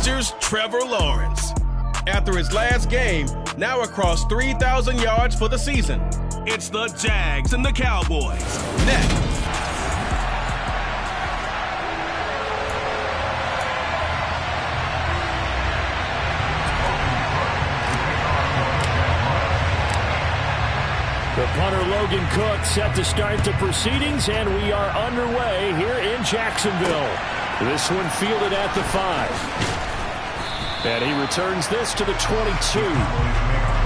Chargers' Trevor Lawrence. After his last game, now across 3,000 yards for the season. It's the Jags and the Cowboys. Next. The punter Logan Cook set to start the proceedings, and we are underway here in Jacksonville. This one fielded at the 5. And he returns this to the 22.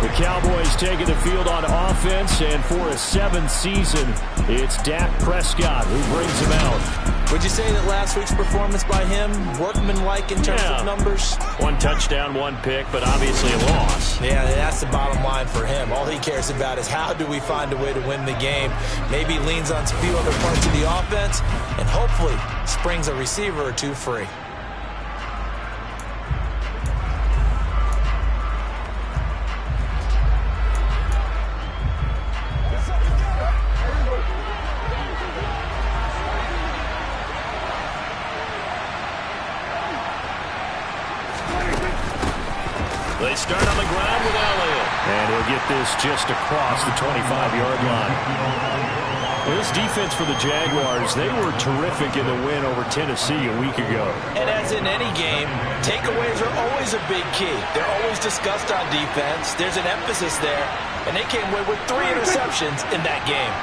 The Cowboys taking the field on offense, and for a 7th season, it's Dak Prescott who brings him out. Would you say that last week's performance by him, workmanlike in terms of numbers? 1 touchdown, 1 pick, but obviously a loss. Yeah, that's the bottom line for him. All he cares about is how do we find a way to win the game. Maybe leans on a few other parts of the offense, and hopefully springs a receiver or two free. They start on the ground with Elliott. And he'll get this just across the 25-yard line. This defense for the Jaguars, they were terrific in the win over Tennessee a week ago. And as in any game, takeaways are always a big key. They're always discussed on defense. There's an emphasis there. And they came away with 3 interceptions in that game.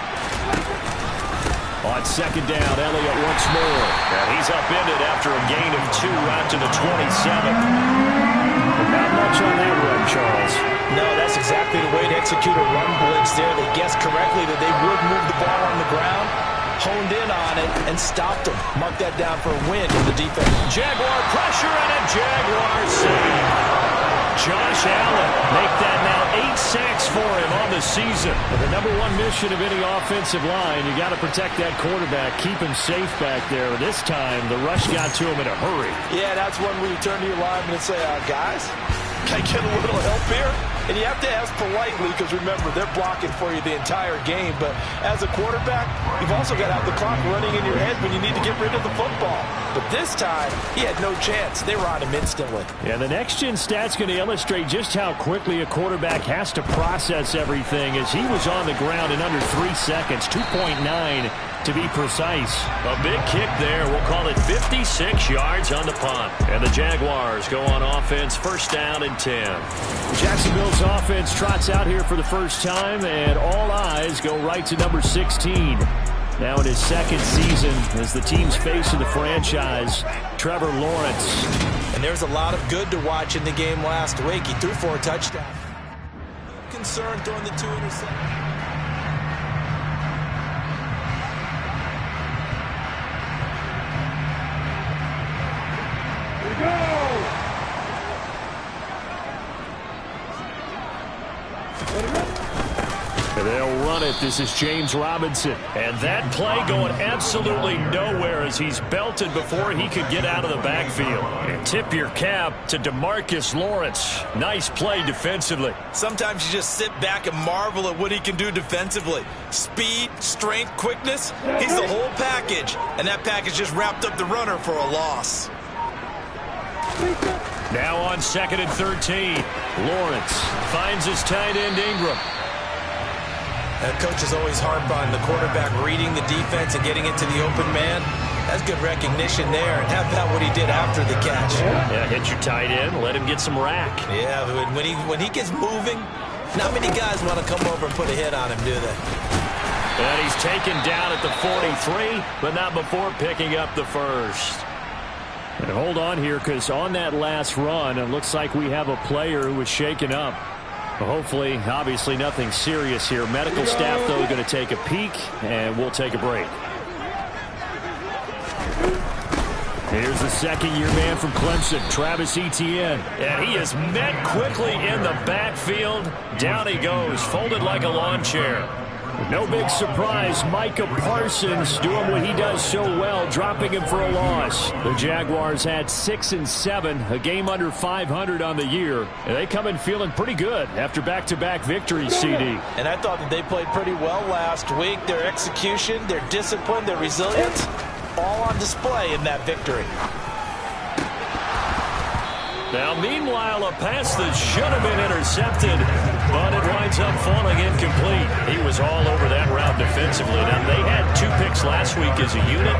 On second down, Elliott once more. And he's upended after a gain of 2 out to the 27. Not much on that run, Charles. No, that's exactly the way to execute a run blitz there. They guessed correctly that they would move the ball on the ground, honed in on it, and stopped them. Mark that down for a win in the defense. Jaguar pressure and a Jaguar save. Josh Allen make that now 8 sacks for him on the season. But the #1 mission of any offensive line, you got to protect that quarterback, keep him safe back there. This time, the rush got to him in a hurry. Yeah, that's when we turn to your lineman and say, guys, can I get a little help here? And you have to ask politely because, remember, they're blocking for you the entire game. But as a quarterback, you've also got to have the clock running in your head when you need to get rid of the football. But this time, he had no chance. They were on him instantly. Yeah, the next-gen stat's going to illustrate just how quickly a quarterback has to process everything, as he was on the ground in under 3 seconds, 2.9 to be precise. A big kick there. We'll call it 56 yards on the punt. And the Jaguars go on offense, first down and 10. Jacksonville's offense trots out here for the first time, and all eyes go right to number 16. Now in his 2nd season as the team's face of the franchise, Trevor Lawrence. And there's a lot of good to watch in the game last week. He threw 4 touchdowns. Concerned throwing the 2 interceptions. They'll run it. This is James Robinson. And that play going absolutely nowhere as he's belted before he could get out of the backfield. And tip your cap to DeMarcus Lawrence. Nice play defensively. Sometimes you just sit back and marvel at what he can do defensively. Speed, strength, quickness. He's the whole package. And that package just wrapped up the runner for a loss. Now on 2nd and 13. Lawrence finds his tight end Ingram. That coach is always harp on the quarterback reading the defense and getting it to the open man. That's good recognition there. And how about what he did after the catch? Yeah, hit your tight end, let him get some rack. Yeah, when he gets moving, not many guys want to come over and put a hit on him, do they? And he's taken down at the 43, but not before picking up the first. And hold on here, because on that last run, it looks like we have a player who was shaken up. Hopefully, obviously nothing serious here. Medical staff, though, going to take a peek, and we'll take a break. Here's the second-year man from Clemson, Travis Etienne. And he is met quickly in the backfield. Down he goes, folded like a lawn chair. No big surprise, Micah Parsons doing what he does so well, dropping him for a loss. The Jaguars had 6 and 7, a game under 500 on the year. And they come in feeling pretty good after back-to-back victories, CD. And I thought that they played pretty well last week. Their execution, their discipline, their resilience, all on display in that victory. Now, meanwhile, a pass that should have been intercepted, but it winds up falling incomplete. He was all over that route defensively. Now, they had 2 picks last week as a unit.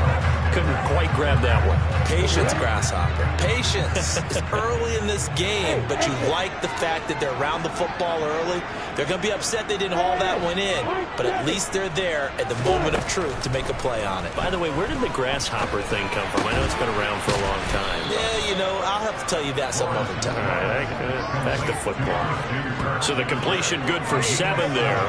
Couldn't quite grab that one. Patience, Grasshopper. Patience. It's early in this game, but you like the fact that they're around the football early. They're going to be upset they didn't haul that one in, but at least they're there at the moment of truth to make a play on it. By the way, where did the grasshopper thing come from? I know it's been around for a long time. Yeah, you know, I'll have to tell you that some other time. All right, back to football. So the completion good for 7 there,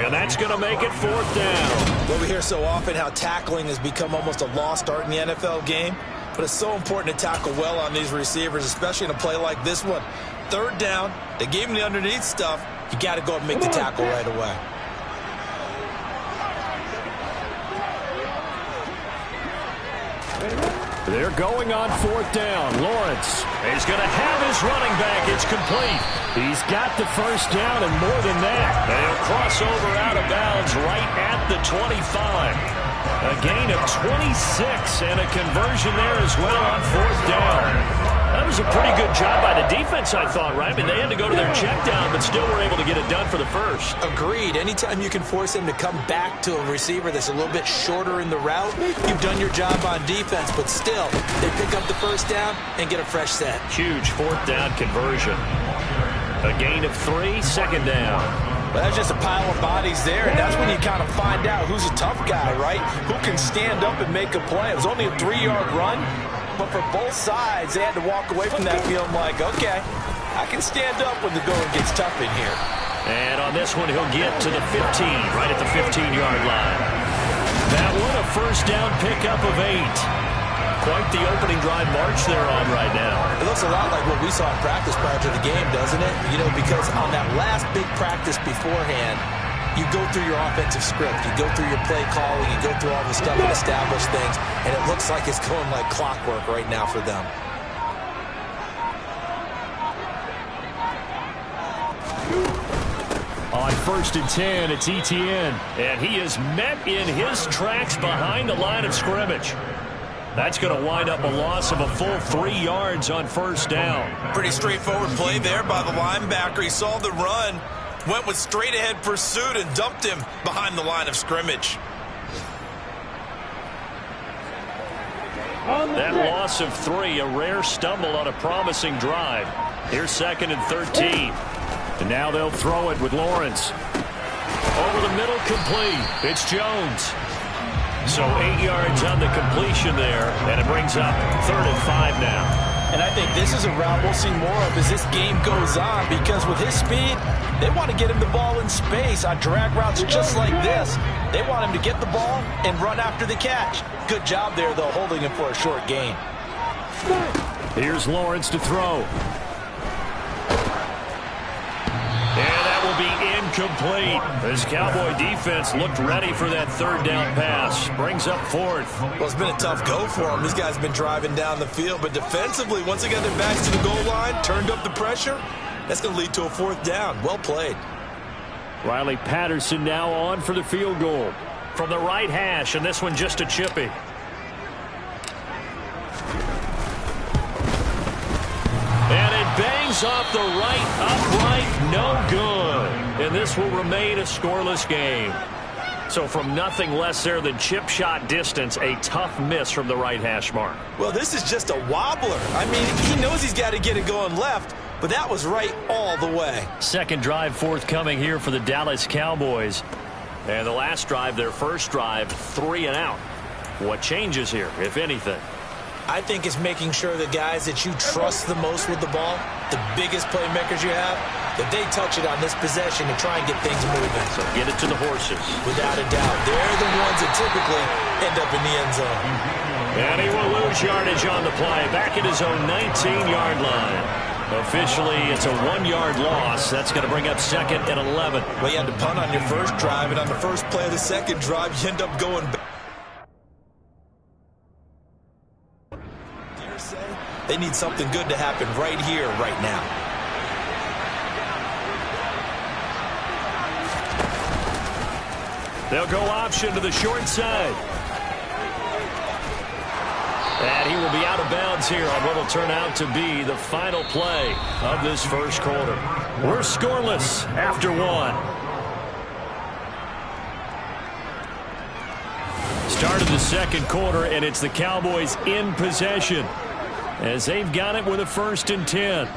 and that's going to make it 4th down. Well, we hear so often how tackling has become almost a lost art in the NFL game, but it's so important to tackle well on these receivers, especially in a play like this one. 3rd down, they gave him the underneath stuff. You got to go and make the tackle right away. They're going on 4th down. Lawrence is going to have his running back. It's complete. He's got the 1st down and more than that. They'll cross over out of bounds right at the 25. A gain of 26 and a conversion there as well on 4th down. That was a pretty good job by the defense, I thought, right? I mean, they had to go to their check down, but still were able to get it done for the 1st. Agreed. Anytime you can force him to come back to a receiver that's a little bit shorter in the route, you've done your job on defense, but still, they pick up the 1st down and get a fresh set. Huge 4th down conversion. A gain of 3, 2nd down. Well, that's just a pile of bodies there, and that's when you kind of find out who's a tough guy, right? Who can stand up and make a play. It was only a 3-yard run, but for both sides, they had to walk away from that feeling like, okay, I can stand up when the going gets tough in here. And on this one, he'll get to the 15, right at the 15-yard line. That one, a 1st down pickup of 8. Quite the opening drive march they're on right now. It looks a lot like what we saw in practice prior to the game, doesn't it? You know, because on that last big practice beforehand, you go through your offensive script, you go through your play calling, you go through all the stuff and establish things, and it looks like it's going like clockwork right now for them. On 1st and 10, it's Etienne, and he is met in his tracks behind the line of scrimmage. That's going to wind up a loss of a full 3 yards on 1st down. Pretty straightforward play there by the linebacker. He saw the run, went with straight-ahead pursuit, and dumped him behind the line of scrimmage. That loss of 3, a rare stumble on a promising drive. Here's 2nd and 13. And now they'll throw it with Lawrence. Over the middle, complete. It's Jones. So 8 yards on the completion there, and it brings up 3rd and 5 now. And I think this is a route we'll see more of as this game goes on, because with his speed, they want to get him the ball in space on drag routes just like this. They want him to get the ball and run after the catch. Good job there, though, holding him for a short gain. Here's Lawrence to throw. And that will be incomplete. This Cowboy defense looked ready for that 3rd down pass. Brings up 4th. Well, it's been a tough go for him. These guys have been driving down the field, but defensively, once they got their backs to the goal line, turned up the pressure, that's going to lead to a 4th down. Well played. Riley Patterson now on for the field goal. From the right hash, and this one just a chippy. And it bangs off the right upright, no good. And this will remain a scoreless game. So from nothing less there than chip shot distance, a tough miss from the right hash mark. Well, this is just a wobbler. I mean, he knows he's got to get it going left, but that was right all the way. 2nd drive forthcoming here for the Dallas Cowboys. And the last drive, their 1st drive, 3 and out. What changes here, if anything? I think it's making sure the guys that you trust the most with the ball, the biggest playmakers you have, that they touch it on this possession to try and get things moving. So get it to the horses. Without a doubt. They're the ones that typically end up in the end zone. And he will lose yardage on the play. Back at his own 19-yard line. Officially, it's a 1-yard loss. That's going to bring up 2nd and 11. Well, you had to punt on your 1st drive, and on the 1st play of the 2nd drive, you end up going back. They need something good to happen right here, right now. They'll go option to the short side. And he will be out of bounds here on what will turn out to be the final play of this first quarter. We're scoreless after one. Start of the second quarter, and it's the Cowboys in possession as they've got it with a 1st and 10.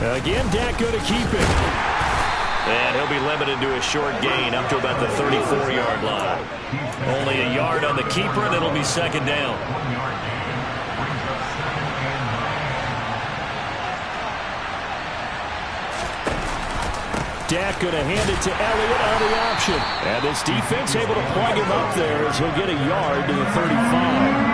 Again, Dak going to keep it. And he'll be limited to a short gain up to about the 34-yard line. Only a yard on the keeper, and it'll be 2nd down. Dak going to hand it to Elliott on the option. And this defense able to plug him up there as he'll get a yard to the 35.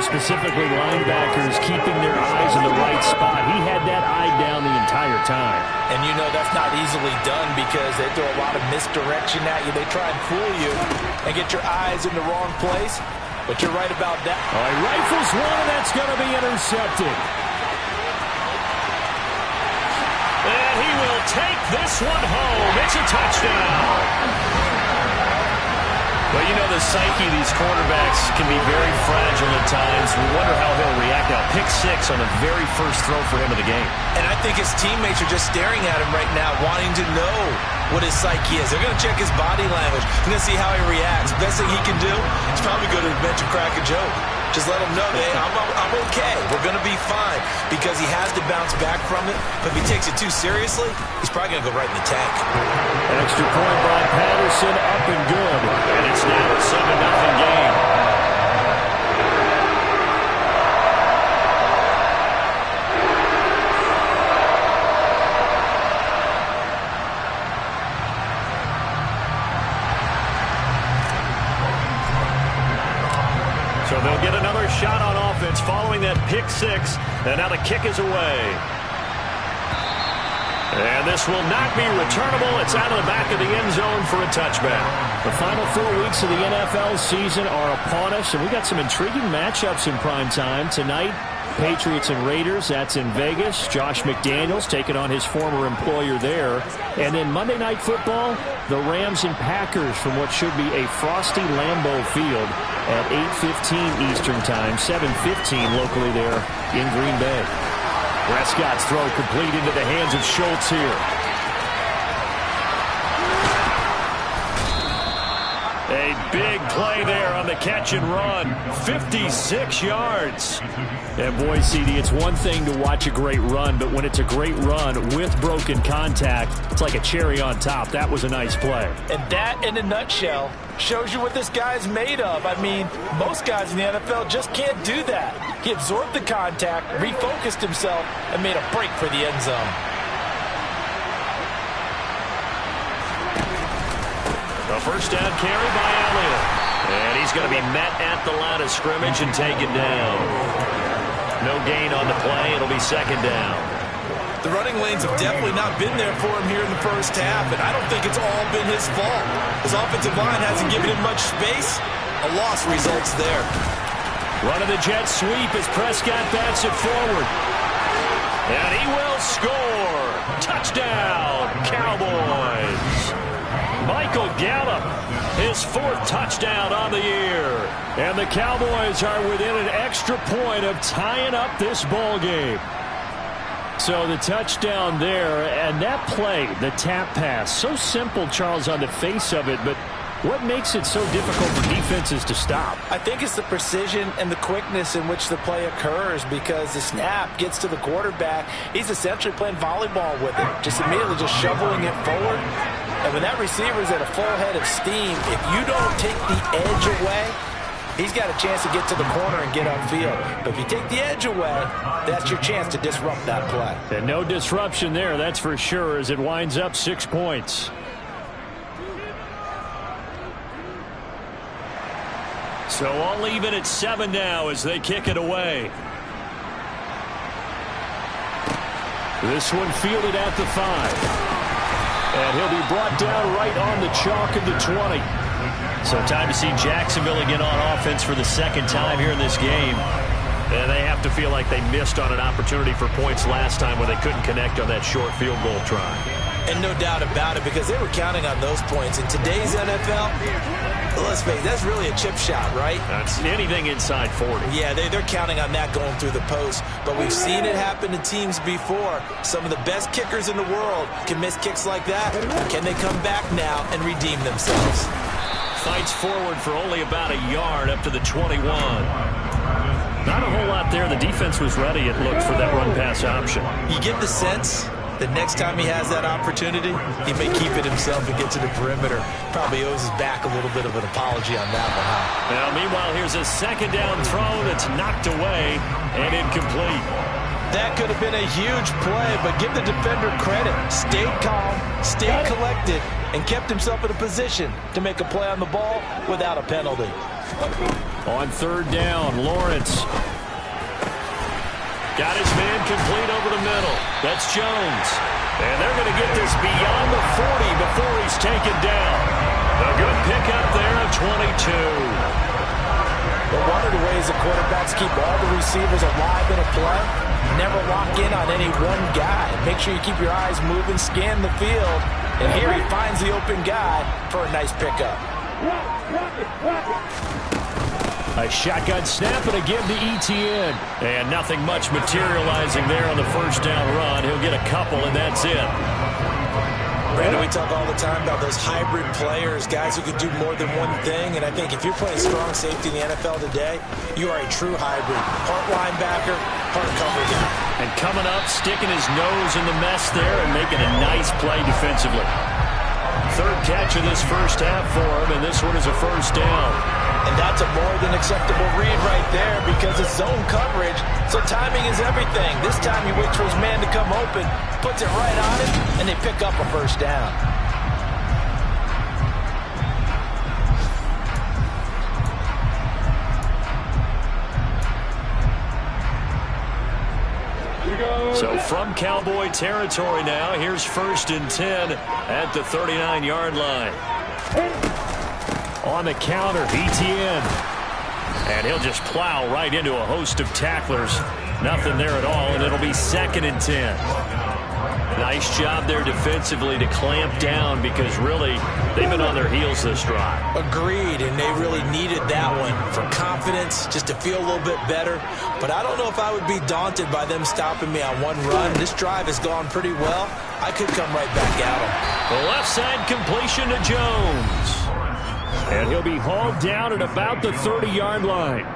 specifically linebackers keeping their eyes in the right spot. He had that eye down the entire time. And you know that's not easily done because they throw a lot of misdirection at you. They try and fool you and get your eyes in the wrong place. But you're right about that. All right, rifles one, and that's going to be intercepted. And he will take this one home. It's a touchdown. Well, you know, the psyche of these quarterbacks can be very fragile at times. We wonder how he'll react now. Pick 6 on the very first throw for him of the game. And I think his teammates are just staring at him right now, wanting to know what his psyche is. They're going to check his body language. They're going to see how he reacts. Best thing he can do is probably go to the bench and crack a joke. Just let him know, hey, I'm okay. We're going to be fine because he has to bounce back from it. But if he takes it too seriously, he's probably going to go right in the tank. An extra point by Patterson, up and good. And it's now a 7-0 game. So they'll get another shot on offense following that pick 6. And now the kick is away. And this will not be returnable. It's out of the back of the end zone for a touchback. The final 4 weeks of the NFL season are upon us, and we got some intriguing matchups in prime time tonight. Patriots and Raiders, that's in Vegas. Josh McDaniels taking on his former employer there. And then Monday Night Football, the Rams and Packers from what should be a frosty Lambeau Field at 8:15 Eastern Time, 7:15 locally there in Green Bay. Prescott's throw complete into the hands of Schultz here. A big play there on the catch and run. 56 yards. And boy, CD, it's one thing to watch a great run, but when it's a great run with broken contact, it's like a cherry on top. That was a nice play. And that, in a nutshell, shows you what this guy's made of. I mean, most guys in the NFL just can't do that. He absorbed the contact, refocused himself, and made a break for the end zone. A first down carry by Elliott. And he's going to be met at the line of scrimmage and taken down. No gain on the play. It'll be second down. The running lanes have definitely not been there for him here in the first half, and I don't think it's all been his fault. His offensive line hasn't given him much space. A loss results there. Run of the jet sweep as Prescott bats it forward. And he will score. Touchdown, Cowboys. Michael Gallup, his 4th touchdown on the year. And the Cowboys are within an extra point of tying up this ball game. So the touchdown there, and that play, the tap pass, so simple, Charles, on the face of it, but what makes it so difficult for defenses to stop? I think it's the precision and the quickness in which the play occurs because the snap gets to the quarterback. He's essentially playing volleyball with it, just immediately just shoveling it forward. And when that receiver's at a full head of steam, if you don't take the edge away, he's got a chance to get to the corner and get upfield. But if you take the edge away, that's your chance to disrupt that play. And no disruption there, that's for sure, as it winds up 6 points. So all even at 7 now as they kick it away. This one fielded at the 5. And he'll be brought down right on the chalk of the 20. So time to see Jacksonville again on offense for the second time here in this game. And they have to feel like they missed on an opportunity for points last time when they couldn't connect on that short field goal try. And no doubt about it, because they were counting on those points. In today's NFL, let's face it, that's really a chip shot, right? That's anything inside 40. Yeah, they're counting on that going through the post. But we've seen it happen to teams before. Some of the best kickers in the world can miss kicks like that. Can they come back now and redeem themselves? Fights forward for only about a yard up to the 21. Not a whole lot there. The defense was ready, it looked, for that run-pass option. You get the sense that next time he has that opportunity, he may keep it himself and get to the perimeter. Probably owes his back a little bit of an apology on that one, huh? Now, meanwhile, here's a second down throw that's knocked away and incomplete. That could have been a huge play, but give the defender credit. Stayed calm, stayed collected, and kept himself in a position to make a play on the ball without a penalty. On third down, Lawrence. Got his man complete over the middle. That's Jones. And they're going to get this beyond the 40 before he's taken down. A good pickup there of 22. But one of the ways the quarterbacks keep all the receivers alive in a play, never lock in on any one guy. Make sure you keep your eyes moving, scan the field. And here he finds the open guy for a nice pickup. A shotgun snap and a give to ETN. And nothing much materializing there on the first down run. He'll get a couple, and that's it. Brandon, we talk all the time about those hybrid players, guys who could do more than one thing. And I think if you're playing strong safety in the NFL today, you are a true hybrid. Part linebacker, part cover guy. And coming up, sticking his nose in the mess there and making a nice play defensively. Third catch of this first half for him, and this one is a first down. And that's a more than acceptable read right there because it's zone coverage, so timing is everything. This time he waits for his man to come open, puts it right on him, and they pick up a first down. So from Cowboy territory now, here's 1st and 10 at the 39-yard line. On the counter, ETN. And he'll just plow right into a host of tacklers. Nothing there at all, and it'll be 2nd and 10. Nice job there defensively to clamp down because really they've been on their heels this drive. Agreed, and they really needed that one for confidence, just to feel a little bit better. But I don't know if I would be daunted by them stopping me on one run. This drive has gone pretty well. I could come right back at them. The left side completion to Jones. And he'll be hauled down at about the 30-yard line.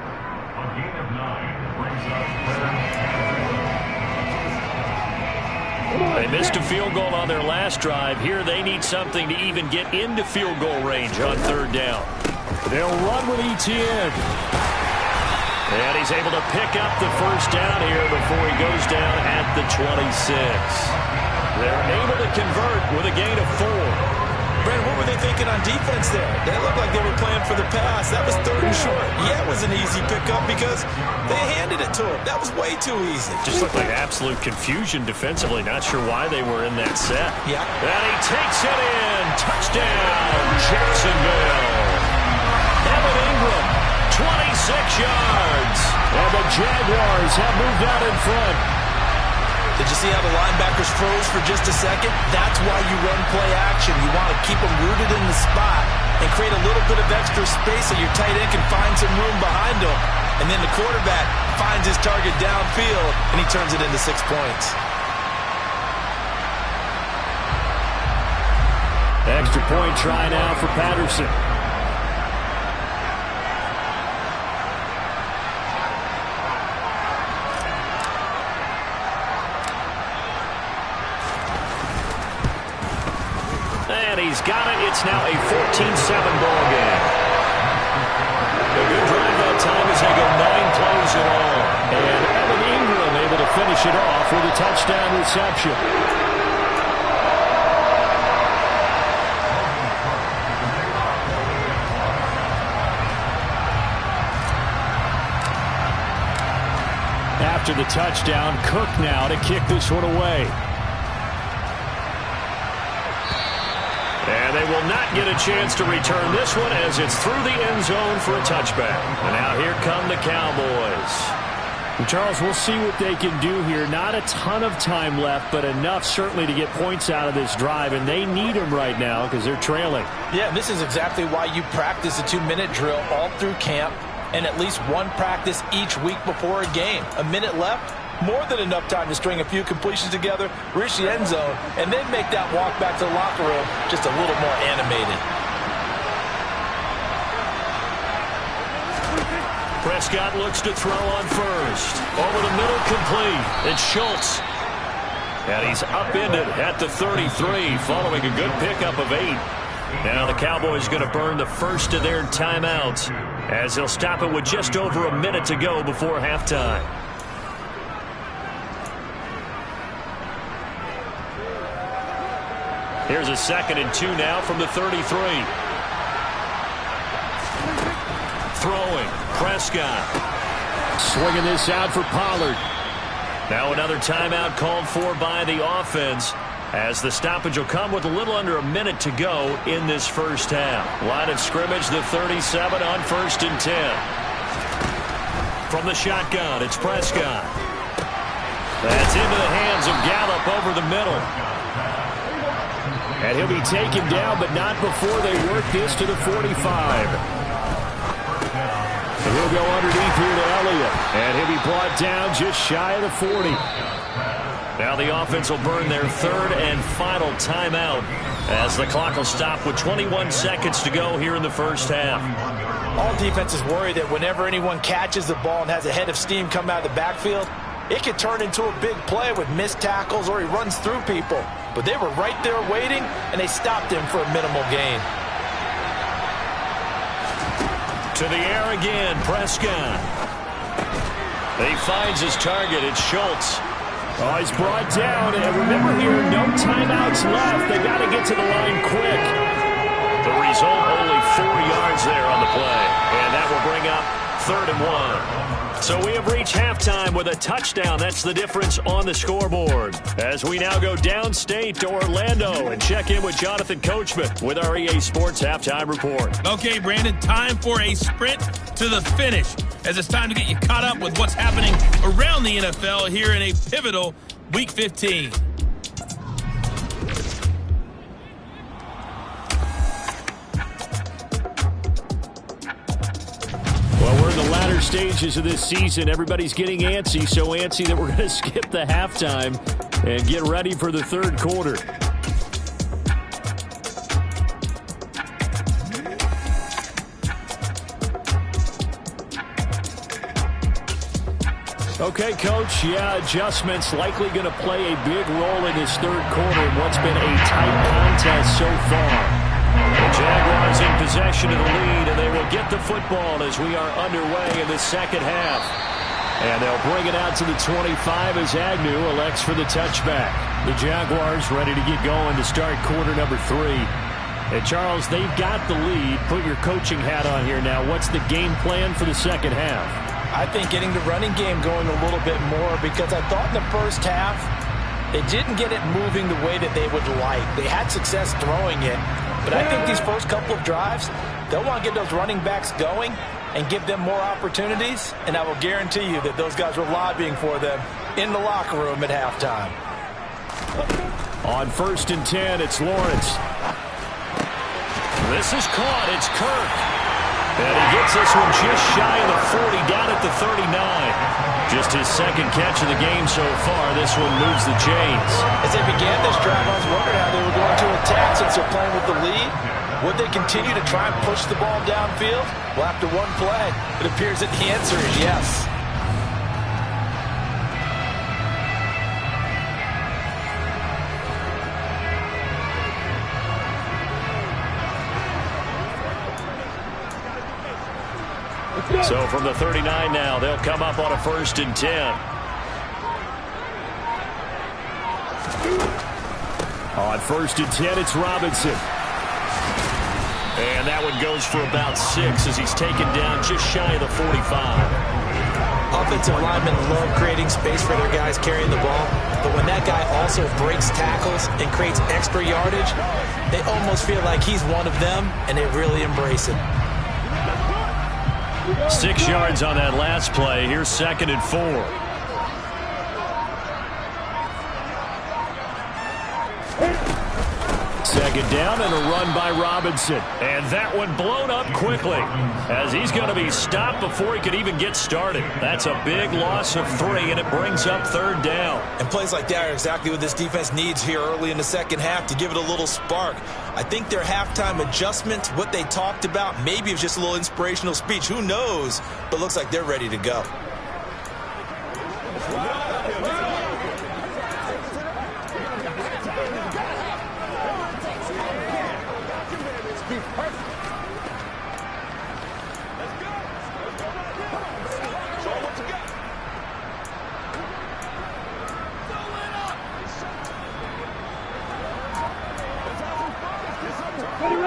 They missed a field goal on their last drive. Here they need something to even get into field goal range on third down. They'll run with ETN. And he's able to pick up the first down here before he goes down at the 26. They're able to convert with a gain of 4. Brandon, what were they thinking on defense there? They looked like they were playing for the pass. That was 3rd and short. Yeah, it was an easy pickup because they handed it to him. That was way too easy. Just looked like absolute confusion defensively. Not sure why they were in that set. Yeah. And he takes it in. Touchdown, Jacksonville. Evan Ingram, 26 yards. And the Jaguars have moved out in front. Did you see how the linebackers froze for just a second? That's why you run play action. You want to keep them rooted in the spot and create a little bit of extra space so your tight end can find some room behind him. And then the quarterback finds his target downfield, and he turns it into 6 points. Extra point try now for Patterson. He's got it. It's now a 14-7 ball game. A good drive that time as they go 9 plays in all. And Evan Ingram able to finish it off with a touchdown reception. After the touchdown, Cook now to kick this one away. And they will not get a chance to return this one as it's through the end zone for a touchback. And now here come the Cowboys. And Charles, we'll see what they can do here. Not a ton of time left, but enough certainly to get points out of this drive. And they need them right now because they're trailing. Yeah, this is exactly why you practice a 2-minute drill all through camp and at least one practice each week before a game. A minute left. More than enough time to string a few completions together, reach the end zone, and then make that walk back to the locker room just a little more animated. Prescott looks to throw on first. Over the middle, complete. It's Schultz. And he's upended at the 33 following a good pickup of 8. Now the Cowboys going to burn the first of their timeouts as they'll stop it with just over a minute to go before halftime. Here's a 2nd and 2 now from the 33. throwing. Prescott. Swinging this out for Pollard. Now another timeout called for by the offense, as the stoppage will come with a little under a minute to go in this first half. Line of scrimmage, the 37 on 1st and 10. From the shotgun, it's Prescott. That's into the hands of Gallup over the middle. And he'll be taken down, but not before they work this to the 45. And he'll go underneath here to Elliott. And he'll be brought down just shy of the 40. Now the offense will burn their third and final timeout as the clock will stop with 21 seconds to go here in the first half. All defenses worry that whenever anyone catches the ball and has a head of steam come out of the backfield, it could turn into a big play with missed tackles or he runs through people. But they were right there waiting, and they stopped him for a minimal gain. To the air again, Prescott. He finds his target. It's Schultz. Oh, he's brought down. And remember here, no timeouts left. They got to get to the line quick. The result, only 4 yards there on the play. And that will bring up 3rd and 1. So we have reached halftime with a touchdown. That's the difference on the scoreboard. As we now go downstate to Orlando and check in with Jonathan Coachman with our EA Sports Halftime Report. Okay, Brandon, time for a sprint to the finish, as it's time to get you caught up with what's happening around the NFL here in a pivotal Week 15. Well, we're in the latter stages of this season. Everybody's getting antsy, so antsy that we're going to skip the halftime and get ready for the third quarter. Okay, Coach, adjustments likely going to play a big role in this third quarter in what's been a tight contest so far. The Jaguars in possession of the lead, and they will get the football as we are underway in the second half. And they'll bring it out to the 25 as Agnew elects for the touchback. The Jaguars ready to get going to start quarter number 3. And Charles, they've got the lead. Put your coaching hat on here now. What's the game plan for the second half? I think getting the running game going a little bit more, because I thought in the first half they didn't get it moving the way that they would like. They had success throwing it, but I think these first couple of drives, they'll want to get those running backs going and give them more opportunities, and I will guarantee you that those guys were lobbying for them in the locker room at halftime. On 1st and 10, it's Lawrence. This is caught. It's Kirk. And he gets this one just shy of the 40, down at the 39. Just his second catch of the game so far. This one moves the chains. As they began this drive, I was wondering how they were going to attack since they're playing with the lead. Would they continue to try and push the ball downfield? Well, after one play, it appears that the answer is yes. So from the 39 now, they'll come up on a 1st and 10. On 1st and 10, it's Robinson. And that one goes for about 6 as he's taken down just shy of the 45. Offensive linemen love creating space for their guys carrying the ball, but when that guy also breaks tackles and creates extra yardage, they almost feel like he's one of them, and they really embrace it. 6 yards on that last play. Here's 2nd and 4. Second down and a run by Robinson. And that one blown up quickly as he's going to be stopped before he could even get started. That's a big loss of 3, and it brings up 3rd down. And plays like that are exactly what this defense needs here early in the second half to give it a little spark. I think their halftime adjustment, what they talked about, maybe it was just a little inspirational speech. Who knows? But looks like they're ready to go.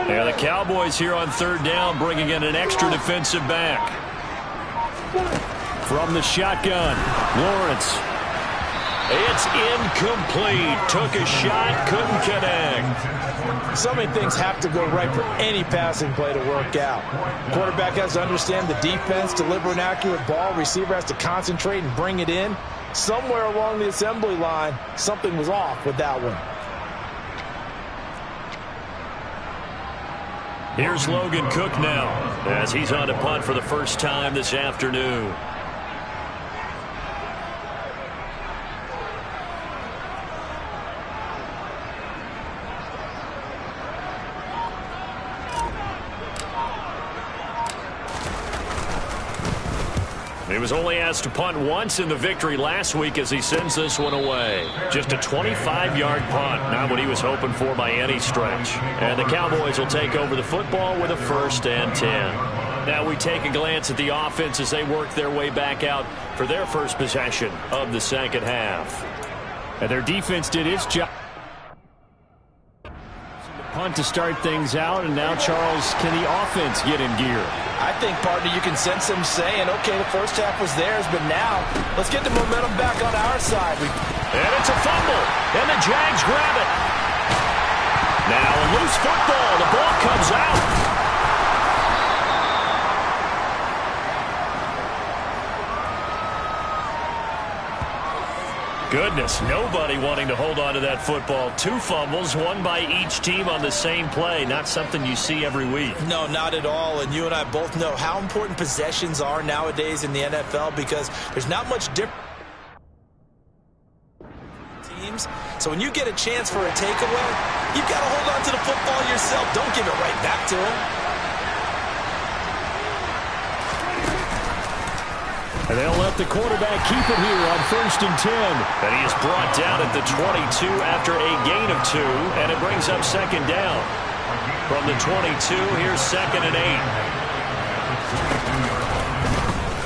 And the Cowboys here on third down, bringing in an extra defensive back. From the shotgun, Lawrence. It's incomplete. Took a shot, couldn't connect. So many things have to go right for any passing play to work out. Quarterback has to understand the defense, deliver an accurate ball. Receiver has to concentrate and bring it in. Somewhere along the assembly line, something was off with that one. Here's Logan Cook now as he's on to punt for the first time this afternoon. He was only asked to punt once in the victory last week as he sends this one away. Just a 25-yard punt, not what he was hoping for by any stretch. And the Cowboys will take over the football with a 1st and 10. Now we take a glance at the offense as they work their way back out for their first possession of the second half. And their defense did its job. Punt to start things out, and now, Charles, can the offense get in gear? I think, partner, you can sense them saying, okay, the first half was theirs, but now let's get the momentum back on our side. And it's a fumble, and the Jags grab it. Now a loose football. The ball comes out. Goodness, nobody wanting to hold on to that football. 2 fumbles, one by each team on the same play. Not something you see every week. No, not at all. And you and I both know how important possessions are nowadays in the NFL because there's not much difference teams. So when you get a chance for a takeaway, you've got to hold on to the football yourself. Don't give it right back to him. And they'll let the quarterback keep it here on 1st and 10. And he is brought down at the 22 after a gain of 2, and it brings up 2nd down. From the 22, here's 2nd and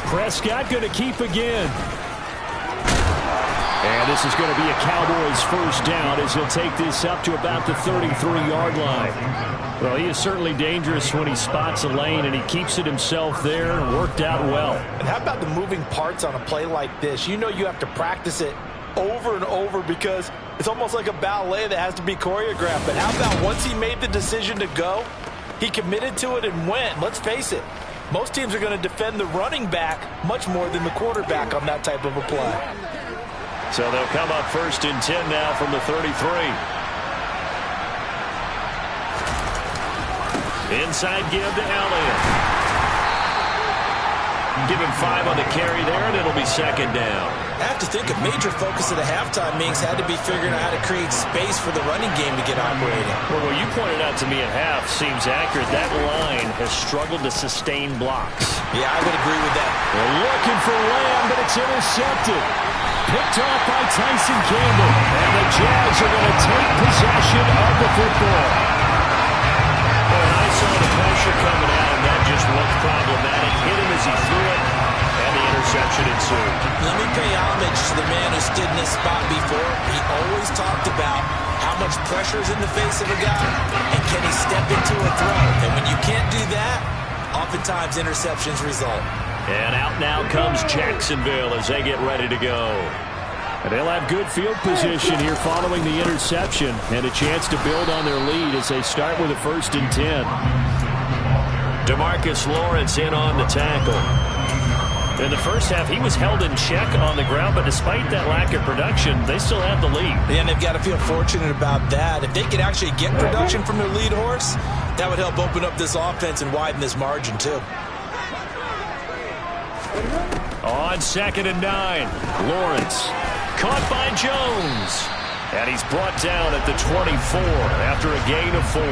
8. Prescott going to keep again. And this is going to be a Cowboys 1st down as he'll take this up to about the 33-yard line. Well, he is certainly dangerous when he spots a lane, and he keeps it himself there and worked out well. And how about the moving parts on a play like this? You know you have to practice it over and over because it's almost like a ballet that has to be choreographed. But how about once he made the decision to go, he committed to it and went. Let's face it, most teams are going to defend the running back much more than the quarterback on that type of a play. So they'll come up 1st and 10 now from the 33. Inside give to Elliott. Give him 5 on the carry there, and it'll be 2nd down. I have to think a major focus of the halftime meetings had to be figuring out how to create space for the running game to get operating. Well, what you pointed out to me at half seems accurate. That line has struggled to sustain blocks. Yeah, I would agree with that. They're looking for Lamb, but it's intercepted. Picked off by Tyson Campbell. And the Jags are going to take possession of the football. Saw the pressure coming out, and that just looked problematic. Hit him as he threw it, and the interception ensued. Let me pay homage to the man who stood in this spot before. He always talked about how much pressure is in the face of a guy, and can he step into a throw. And when you can't do that, oftentimes interceptions result. And out now comes Jacksonville as they get ready to go. And they'll have good field position here following the interception and a chance to build on their lead as they start with a 1st and 10. DeMarcus Lawrence in on the tackle. In the first half, he was held in check on the ground, but despite that lack of production, they still have the lead. And they've got to feel fortunate about that. If they could actually get production from their lead horse, that would help open up this offense and widen this margin too. On 2nd and 9, Lawrence. Caught by Jones. And he's brought down at the 24 after a gain of 4.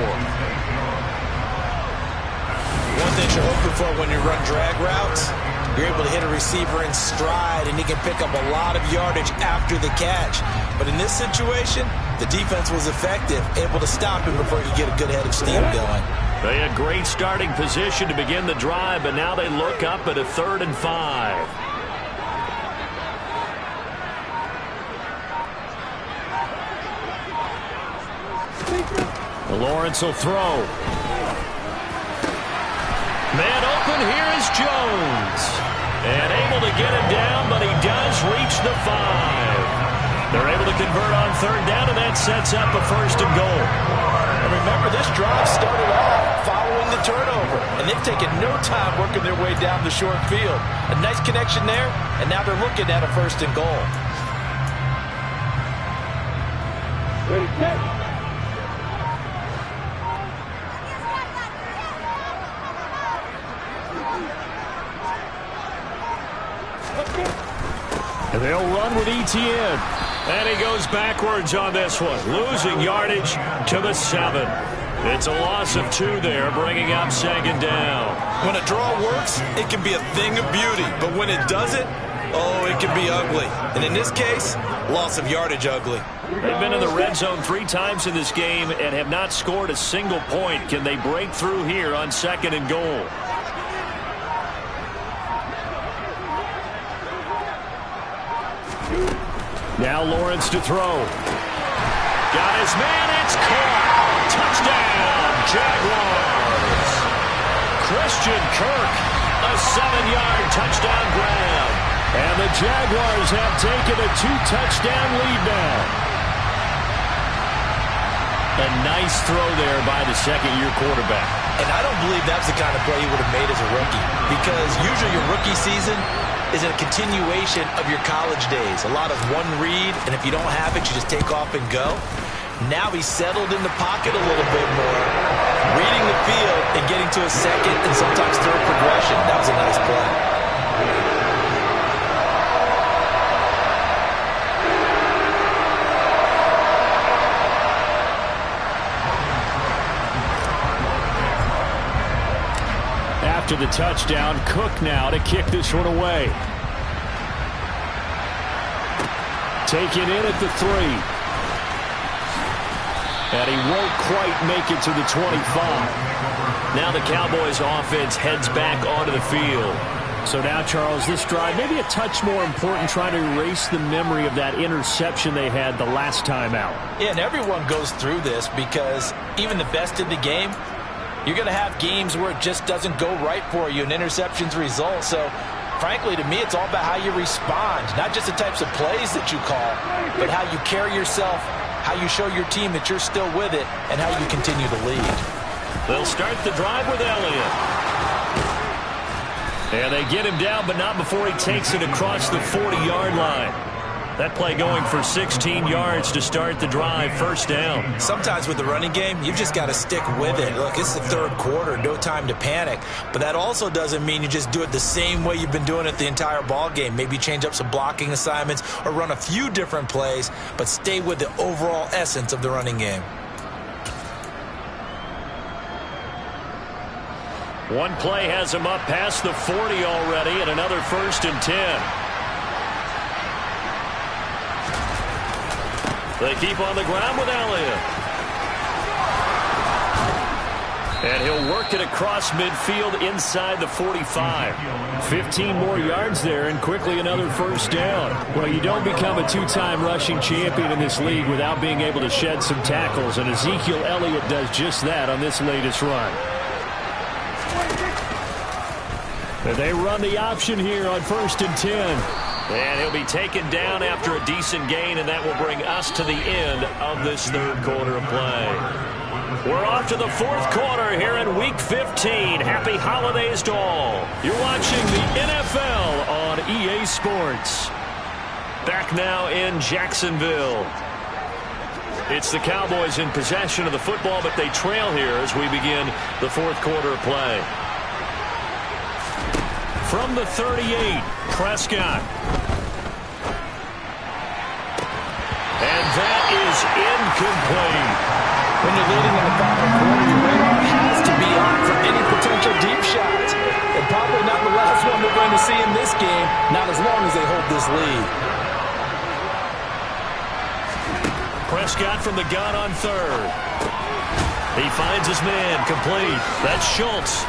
One thing you're hoping for when you run drag routes, you're able to hit a receiver in stride, and he can pick up a lot of yardage after the catch. But in this situation, the defense was effective, able to stop him before he could get a good head of steam going. They had great starting position to begin the drive, but now they look up at a 3rd and 5. Lawrence will throw. and here is Jones. And able to get him down, but he does reach the 5. They're able to convert on third down, and that sets up a first and goal. And remember, this drive started off following the turnover, and they've taken no time working their way down the short field. A nice connection there, and now they're looking at a first and goal. Ready, set. And they'll run with ETN. And he goes backwards on this one, losing yardage to the 7. It's a loss of 2 there, bringing up second down. When a draw works, it can be a thing of beauty. But when it doesn't, oh, it can be ugly. And in this case, loss of yardage ugly. They've been in the red zone 3 times in this game and have not scored a single point. Can they break through here on second and goal? Now Lawrence to throw. Got his man, it's caught. Touchdown, Jaguars. Christian Kirk, a 7-yard touchdown grab. And the Jaguars have taken a 2-touchdown lead now. A nice throw there by the second-year quarterback. And I don't believe that's the kind of play he would have made as a rookie, because usually your rookie season is a continuation of your college days. A lot of one read, and if you don't have it, you just take off and go. Now he's settled in the pocket a little bit more, reading the field and getting to a second and sometimes third progression. That was a nice play. After the touchdown, Cook now to kick this one away. Taken in at the 3. And he won't quite make it to the 25. Now the Cowboys offense heads back onto the field. So now, Charles, this drive maybe a touch more important, trying to erase the memory of that interception they had the last time out. Yeah, and everyone goes through this because even the best in the game, you're going to have games where it just doesn't go right for you and interceptions result. So, frankly, to me, it's all about how you respond, not just the types of plays that you call, but how you carry yourself, how you show your team that you're still with it, and how you continue to lead. They'll start the drive with Elliott. And they get him down, but not before he takes it across the 40-yard line. That play going for 16 yards to start the drive, first down. Sometimes with the running game, you've just got to stick with it. Look, it's the third quarter, no time to panic. But that also doesn't mean you just do it the same way you've been doing it the entire ball game. Maybe change up some blocking assignments or run a few different plays, but stay with the overall essence of the running game. One play has him up past the 40 already, and another first and 10. They keep on the ground with Elliott. And he'll work it across midfield inside the 45. 15 more yards there, and quickly another first down. Well, you don't become a 2-time rushing champion in this league without being able to shed some tackles, and Ezekiel Elliott does just that on this latest run. And they run the option here on first and 10. And he'll be taken down after a decent gain, and that will bring us to the end of this third quarter of play. We're off to the fourth quarter here in Week 15. Happy holidays to all. You're watching the NFL on EA Sports. Back now in Jacksonville. It's the Cowboys in possession of the football, but they trail here as we begin the fourth quarter of play. From the 38, Prescott. And that is incomplete. When you're leading in the final quarter, your radar has to be on for any potential deep shots. And probably not the last one we're going to see in this game, not as long as they hold this lead. Prescott from the gun on third. He finds his man, complete. That's Schultz.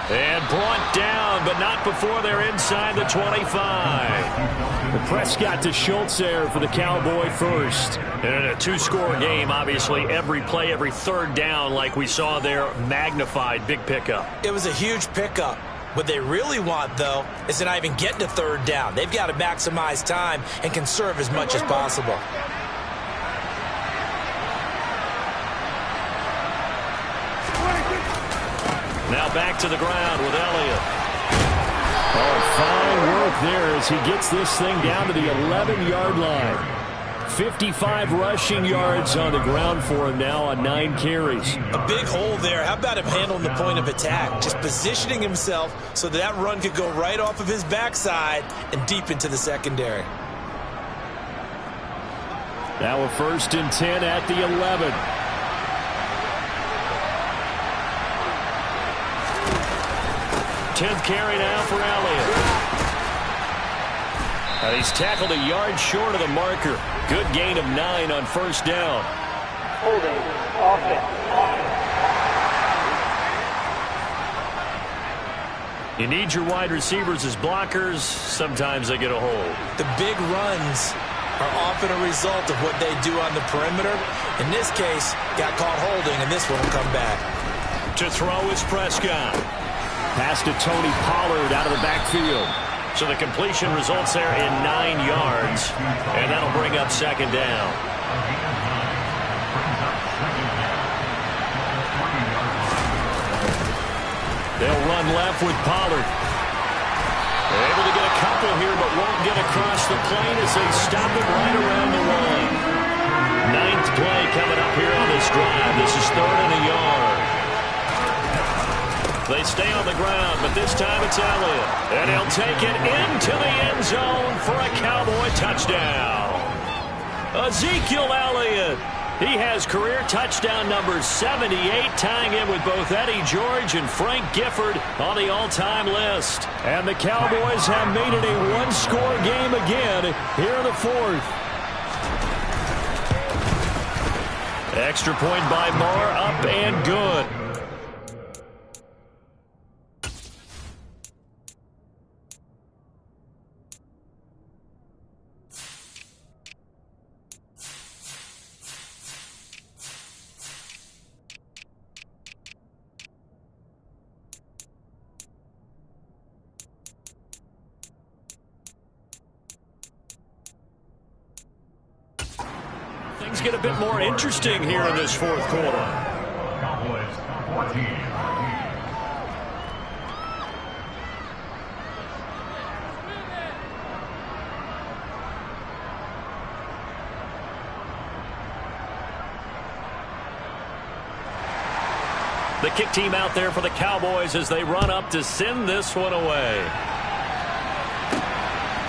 And brought down, but not before they're inside the 25. The Prescott to Schultz there for the Cowboy first. And in a 2-score game, obviously, every play, every third down, like we saw there, magnified, big pickup. It was a huge pickup. What they really want, though, is to not even get to third down. They've got to maximize time and conserve as much as possible. Now back to the ground with Elliott. Oh, fine work there as he gets this thing down to the 11-yard line. 55 rushing yards on the ground for him now on 9 carries. A big hole there. How about him handling the point of attack? Just positioning himself so that run could go right off of his backside and deep into the secondary. Now a 1st and 10 at the 11. Tenth carry now for Elliott. And he's tackled a yard short of the marker. Good gain of 9 on 1st down. Holding. Offense. You need your wide receivers as blockers. Sometimes they get a hold. The big runs are often a result of what they do on the perimeter. In this case, got caught holding, and this one will come back. To throw is Prescott. Pass to Tony Pollard out of the backfield. So the completion results there in 9 yards, and that'll bring up 2nd down. They'll run left with Pollard. They're able to get a couple here, but won't get across the plane as they stop it right around the line. 9th play coming up here on this drive. This is 3rd and a yard. They stay on the ground, but this time it's Elliott. And he'll take it into the end zone for a Cowboy touchdown. Ezekiel Elliott. He has career touchdown number 78, tying him with both Eddie George and Frank Gifford on the all-time list. And the Cowboys have made it a one-score game again here in the 4th. Extra point by Moore, up and good. Things get a bit more interesting here in this 4th quarter. Cowboys 14. The kick team out there for the Cowboys as they run up to send this one away.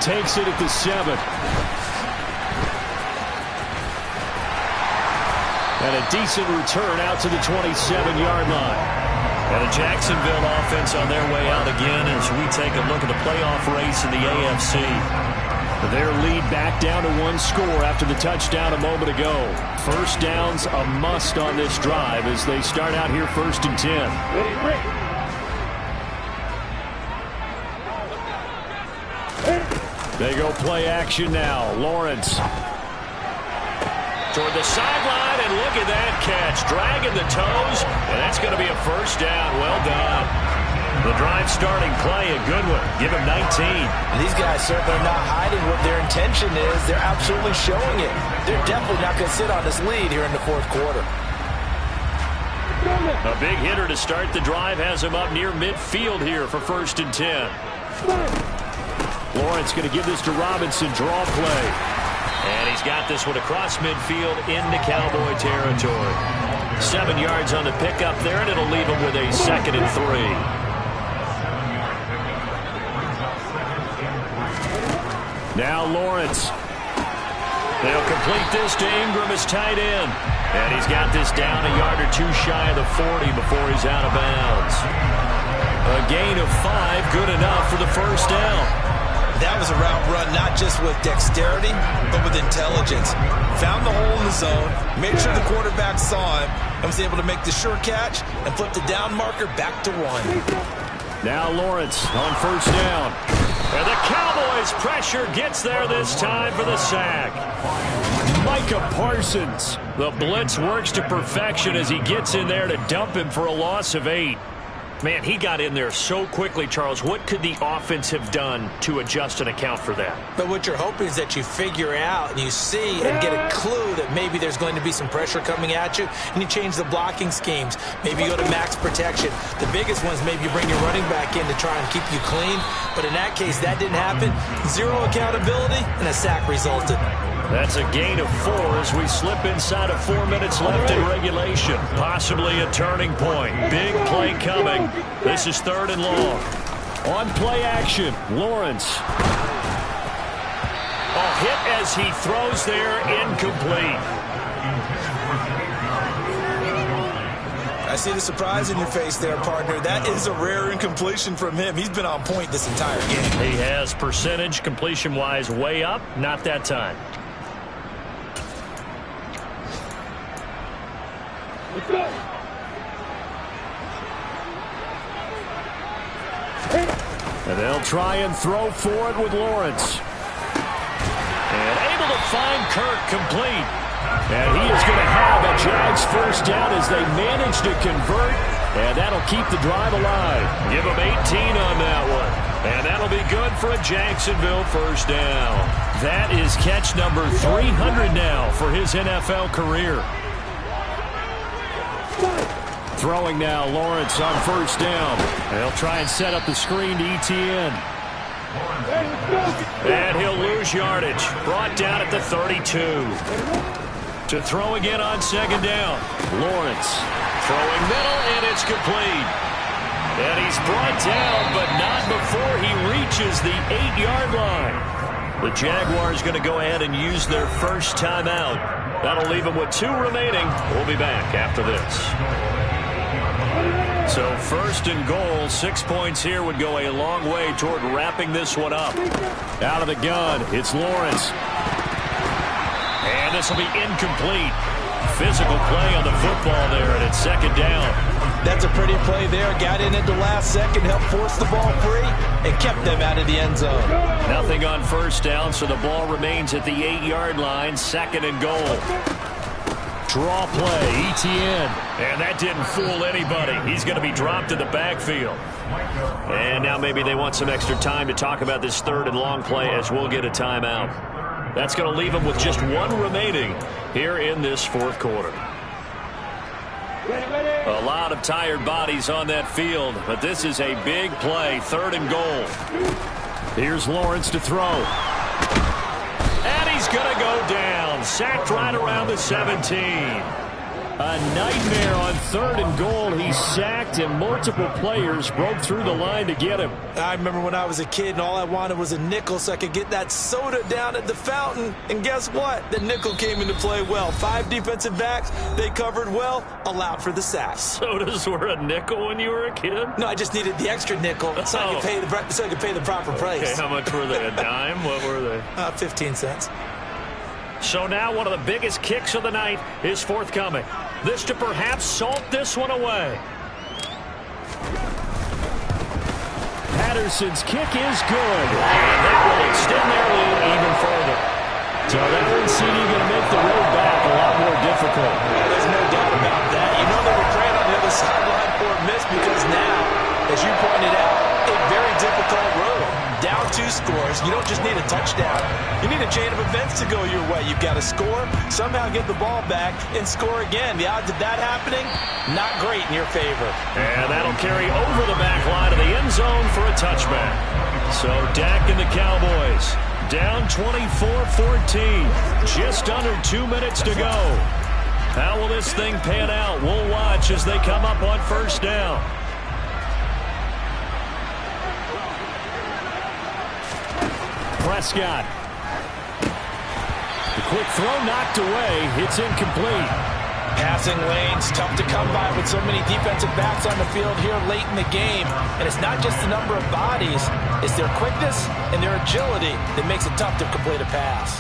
Takes it at the 7. And a decent return out to the 27-yard line. And the Jacksonville offense on their way out again as we take a look at the playoff race in the AFC. Their lead back down to 1 score after the touchdown a moment ago. 1st downs a must on this drive as they start out here 1st and 10. They go play action now. Lawrence toward the sideline, and look at that catch. Dragging the toes, and that's going to be a 1st down. Well done. The drive starting play, a good one. Give him 19. These guys certainly are not hiding what their intention is. They're absolutely showing it. They're definitely not going to sit on this lead here in the 4th quarter. A big hitter to start the drive has him up near midfield here for 1st and 10. Lawrence going to give this to Robinson. Draw play. And he's got this one across midfield into Cowboy territory. 7 yards on the pickup there, and it'll leave him with a 2nd and 3. Now Lawrence. They'll complete this to Ingram as tight end. And he's got this down a yard or 2 shy of the 40 before he's out of bounds. A gain of 5, good enough for the 1st down. That was a route run not just with dexterity, but with intelligence. Found the hole in the zone, made sure the quarterback saw him, and was able to make the sure catch and flip the down marker back to 1. Now Lawrence on 1st down. And the Cowboys' pressure gets there this time for the sack. Micah Parsons. The blitz works to perfection as he gets in there to dump him for a loss of 8. Man, he got in there so quickly, Charles. What could the offense have done to adjust and account for that? But what you're hoping is that you figure out and you see and get a clue that maybe there's going to be some pressure coming at you, and you change the blocking schemes. Maybe you go to max protection. The biggest ones, maybe you bring your running back in to try and keep you clean. But in that case, that didn't happen. Zero accountability, and a sack resulted. That's a gain of 4 as we slip inside of 4 minutes left in regulation. Possibly a turning point. Big play coming. This is 3rd and long. On play action, Lawrence. A hit as he throws there, incomplete. I see the surprise in your face there, partner. That is a rare incompletion from him. He's been on point this entire game. He has percentage completion-wise way up. Not that time. And they'll try and throw for it with Lawrence. And able to find Kirk complete. And he is going to have a Jags first down as they manage to convert. And that'll keep the drive alive. Give him 18 on that one. And that'll be good for a Jacksonville first down. That is catch number 300 now for his NFL career. Throwing now, Lawrence on first down. They'll try and set up the screen to ETN. And he'll lose yardage. Brought down at the 32. To throw again on second down. Lawrence throwing middle, and it's complete. And he's brought down, but not before he reaches the 8-yard line. The Jaguars going to go ahead and use their first timeout. That'll leave them with 2 remaining. We'll be back after this. So 1st and goal, 6 points here would go a long way toward wrapping this one up. Out of the gun, it's Lawrence. And this will be incomplete. Physical play on the football there, and it's second down. That's a pretty play there. Got in at the last second, helped force the ball free, and kept them out of the end zone. Nothing on first down, so the ball remains at the 8-yard line, 2nd and goal. Draw play, ETN. And that didn't fool anybody. He's going to be dropped in the backfield. And now maybe they want some extra time to talk about this 3rd and long play as we'll get a timeout. That's going to leave them with just 1 remaining here in this 4th quarter. A lot of tired bodies on that field, but this is a big play, 3rd and goal. Here's Lawrence to throw. And he's going to go down. Sacked right around the 17. A nightmare on 3rd and goal. He's sacked, and multiple players broke through the line to get him. I remember when I was a kid, and all I wanted was a nickel so I could get that soda down at the fountain. And guess what? The nickel came into play well. 5 defensive backs. They covered well, allowed for the sack. Sodas were a nickel when you were a kid? No, I just needed the extra nickel so I could pay the proper price. Okay, how much were they? A dime? What were they? 15 cents. So now one of the biggest kicks of the night is forthcoming. This to perhaps salt this one away. Patterson's kick is good. And that will extend their lead even further. So that one's going to make the road back a lot more difficult. There's no doubt about that. You know they were praying on the other sideline for a miss because now, as you pointed out, a very difficult road. Down 2 scores. You don't just need a touchdown. You need a chain of events to go your way. You've got to score, somehow get the ball back, and score again. The odds of that happening, not great in your favor. And that'll carry over the back line of the end zone for a touchback. So Dak and the Cowboys down 24-14. Just under 2 minutes to go. How will this thing pan out? We'll watch as they come up on first down. Prescott. The quick throw knocked away. It's incomplete. Passing lanes, tough to come by with so many defensive backs on the field here late in the game. And it's not just the number of bodies, it's their quickness and their agility that makes it tough to complete a pass.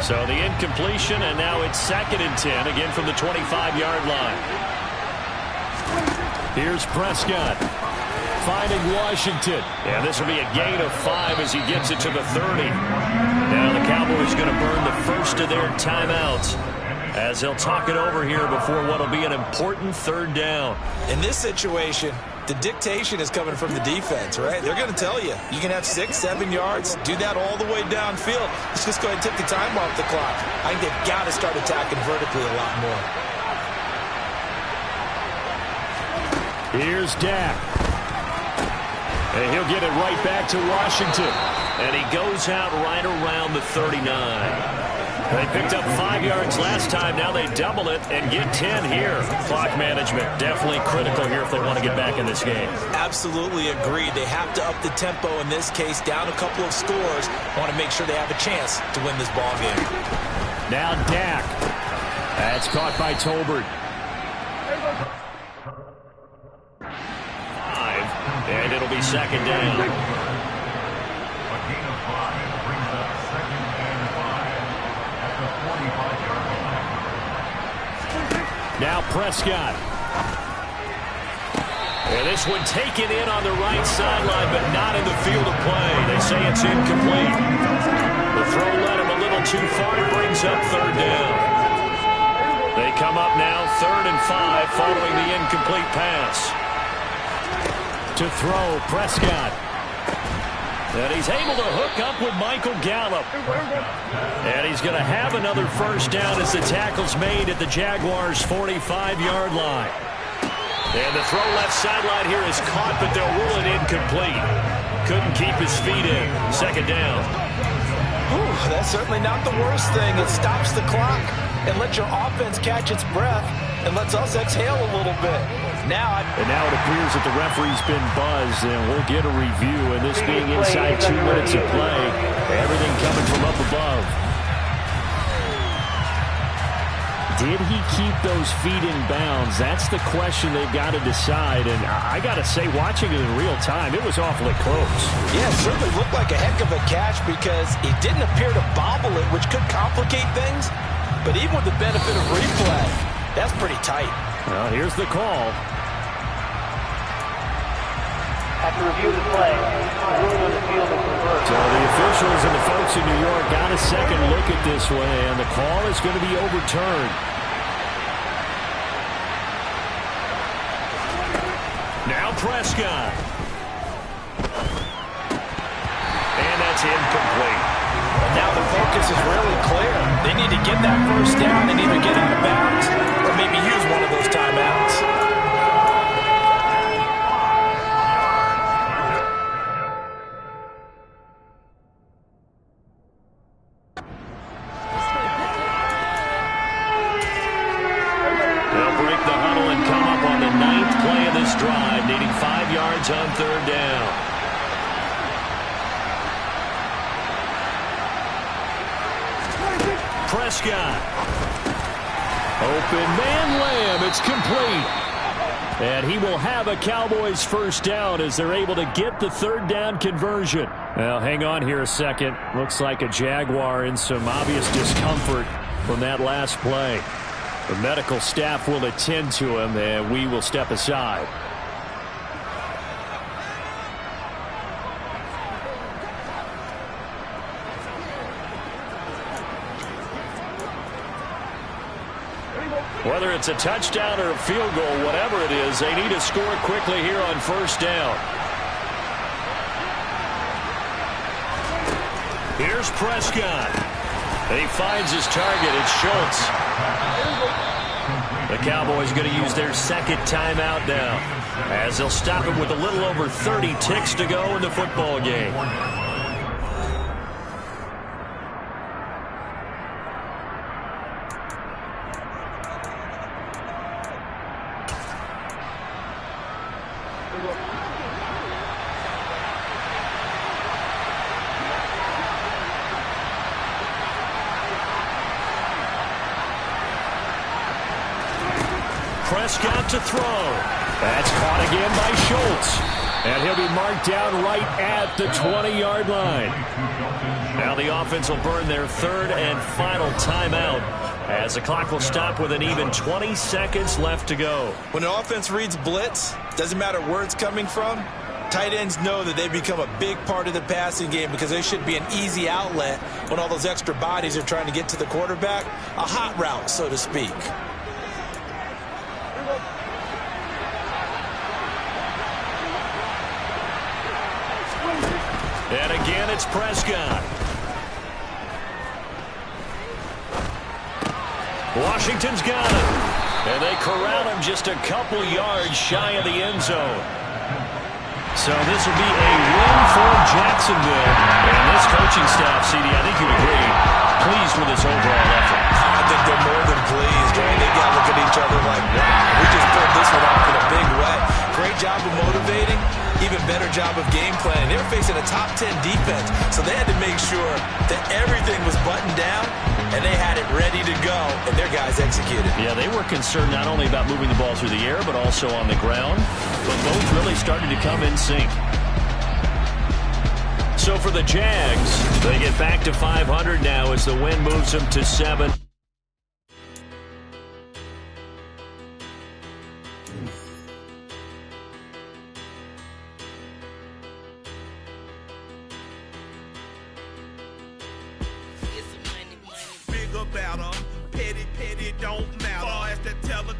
So the incompletion, and now it's 2nd and 10, again from the 25-yard line. Here's Prescott. Finding Washington. And this will be a gain of 5 as he gets it to the 30. Now the Cowboys going to burn the first of their timeouts. as he'll talk it over here before what will be an important third down. In this situation, the dictation is coming from the defense, right? They're going to tell you, you can have 6, 7 yards, do that all the way downfield. Let's just go ahead and take the time off the clock. I think they've got to start attacking vertically a lot more. Here's Dak. And he'll get it right back to Washington. And he goes out right around the 39. They picked up 5 yards last time. Now they double it and get 10 here. Clock management definitely critical here if they want to get back in this game. Absolutely agreed. They have to up the tempo in this case, down a couple of scores. Want to make sure they have a chance to win this ball game. Now Dak. That's caught by Tolbert. 5, and it'll be second down. A gain of 5 brings up 2nd and 5 at the 45-yard line. Now Prescott. And this one taken in on the right sideline, but not in the field of play. They say it's incomplete. The throw led him a little too far. It brings up third down. They come up now 3rd and 5 following the incomplete pass. To throw, Prescott. And he's able to hook up with Michael Gallup. And he's going to have another first down as the tackle's made at the Jaguars' 45-yard line. And the throw left sideline here is caught, but they'll rule it incomplete. Couldn't keep his feet in. Second down. Whew, that's certainly not the worst thing. It stops the clock and lets your offense catch its breath and lets us exhale a little bit. Now it appears that the referee's been buzzed, and we'll get a review. And this being inside 2 minutes of play, everything coming from up above. Did he keep those feet in bounds? That's the question they've got to decide. And I got to say, watching it in real time, it was awfully close. Yeah, it certainly looked like a heck of a catch because it didn't appear to bobble it, which could complicate things. But even with the benefit of replay, that's pretty tight. Well, here's the call. After review of the play, the ruling on the field is reversed. So the officials and the folks in New York got a second look at this one, and the call is going to be overturned. Now Prescott. And that's incomplete. And now the focus is really clear. They need to get that first down and either get out of bounds or maybe use one of those timeouts. Drive, needing 5 yards on third down. Prescott. Open man Lamb. It's complete. And he will have a Cowboys first down as they're able to get the third down conversion. Well, hang on here a second. Looks like a Jaguar in some obvious discomfort from that last play. The medical staff will attend to him, and we will step aside. Whether it's a touchdown or a field goal, whatever it is, they need to score quickly here on first down. Here's Prescott. He finds his target. It's Schultz. The Cowboys going to use their second timeout now, as they'll stop it with a little over 30 ticks to go in the football game. Prescott to throw. That's caught again by Schultz. And he'll be marked down right at the 20-yard line. Now the offense will burn their third and final timeout as the clock will stop with an even 20 seconds left to go. When an offense reads blitz, doesn't matter where it's coming from, Tight ends know that they become a big part of the passing game because they should be an easy outlet when all those extra bodies are trying to get to the quarterback. A hot route, so to speak. And again, it's Prescott. Washington's got him. And they corral him just a couple yards shy of the end zone. So this will be a win for Jacksonville. And this coaching staff, CD, I think you'd agree, pleased with this overall effort. I think they're more than pleased, right? They got to look at each other like, wow, we just pulled this one off in a big way. Great job of motivating, even better job of game planning. They were facing a top 10 defense, so they had to make sure that everything was buttoned down, and they had it ready to go, and their guys executed. Yeah, they were concerned not only about moving the ball through the air, but also on the ground. But both really started to come in sync. So for the Jags, they get back to 500 now as the win moves them to 7. About her, petty, don't matter. Far as the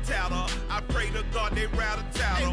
teller, I pray to God they rather tattle.